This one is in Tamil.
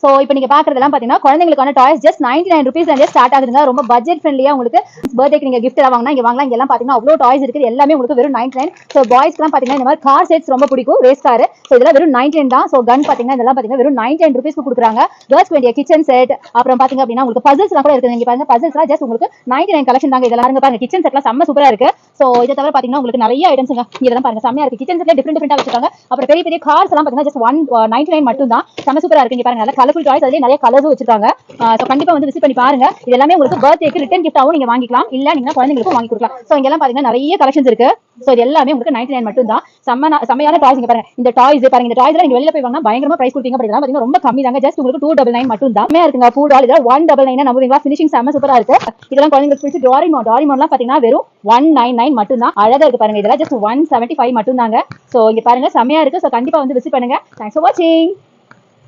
ஸோ இப்போ நீங்க பாக்குறதெல்லாம் பாத்தீங்கன்னா குழந்தைங்களுக்கான டாய்ஸ் ஜஸ்ட் 99 rupees ஸ்டார்ட் ஆகுதுங்க. ரொம்ப பட்ஜெட் ஃப்ரெண்ட்லியா உங்களுக்கு பர்த்டேக்கு நீங்க கிஃப்ட் வாங்கினா இங்க வாங்கலாம். இங்க எல்லாம் பாத்தீங்கன்னா அவ்வளோ டாய்ஸ் இருக்குது. எல்லாமே உங்களுக்கு வெறும் 99. ஸோ பாய்ஸ்க்குலாம் பாத்தீங்கன்னா இந்த மாதிரி கார் செட்ஸ் ரொம்ப பிடிக்கும், ரேஸ் கார். ஸோ இதெல்லாம் வெறும் 99 தான். ஸோ கன் பாத்தீங்கன்னா இதெல்லாம் பாத்தீங்கன்னா வெறும் 99 rupees கொடுக்குறாங்க. கேர்ள்ஸ்க்கு வேண்டிய கிச்சன் செட், அப்புறம் பாத்தீங்க அப்படின்னா உங்களுக்கு பசில்ஸ்லாம் கூட இருக்குது. நீங்க பாருங்க பசில்ஸ்லாம் ஜஸ்ட் உங்களுக்கு 99 கலெக்ஷன் தாங்க. இதெல்லாம் பாருங்க கிச்சன் செட்லாம் செம்ம சூப்பரா இருக்கு. ஸோ இதை தவிர பாத்தீங்கன்னா உங்களுக்கு நிறைய ஐட்டம்ஸ்ங்க இதெல்லாம் பாருங்க செம்மையா இருக்கு. கிச்சன் செட்ல டிஃபரெண்டா வச்சிருக்காங்க. அப்புறம் பெரிய பெரிய கார்ஸ் எல்லாம் பாத்தீங்கன்னா ஜஸ்ட் 199 மட்டும் தான். செம்ம சூப்பரா இருக்கு. இங்க பாருங்க நல்ல கலர்ஃபுல் டாய்ஸ், அதுலயே நிறைய கலர்ஸும் வச்சிருக்காங்க. ஸோ கண்டிப்பா வந்து விசிட் பண்ணி பாருங்க. இது எல்லாமே உங்களுக்கு பர்த்டேக்கு ரிட்டர்ன் கிஃப்டாவும் நீங்க வாங்கிக்கலாம், இல்ல நீங்க குழந்தைங்களுக்கும் வாங்கி கொடுக்கலாம். ஸோ இங்க எல்லாம் பாத்தீங்கன்னா நிறைய கலெக்ஷன்ஸ் இருக்கு. ஸோ இது எல்லாமே உங்களுக்கு 99 மட்டும் தான். செம்மையான டாய்ஸ். இங்க பாருங்க இந்த டாய்ஸ் பாருங்க. இந்த டாய்ஸ்ல நீங்க வெளியில போய் வாங்கினா பயங்கரமா பிரைஸ் கொடுப்பீங்க. பட் இதெல்லாம் பாத்தீங்கன்னா ரொம்ப கம்மி தாங்க. ஜஸ்ட் உங்களுக்கு 299 மட்டும் தான். இருக்குங்க பூ டால் இதெல்லாம் 199 நம்புவீங்களா? ஃபினிஷிங் செம்ம சூப்பரா இருக்கு. இதெல்லாம் குழந்தைங்களுக்கு பிடிச்சி டாரிமான்லாம் பாத்தீங்கன்னா வெறும் 199 மட்டும் தான். அழகா இருக்கு பாருங்க. இதெல்லாம் ஜஸ்ட் 175 மட்டும் தாங்க. ஸோ இங்க பாருங்க செம்மையா இருக்கு. ஸோ கண்டிப்பா வந்து விசிட் பண்ணுங்க. தேங்க்ஸ் ஃபார் வாட்சிங்.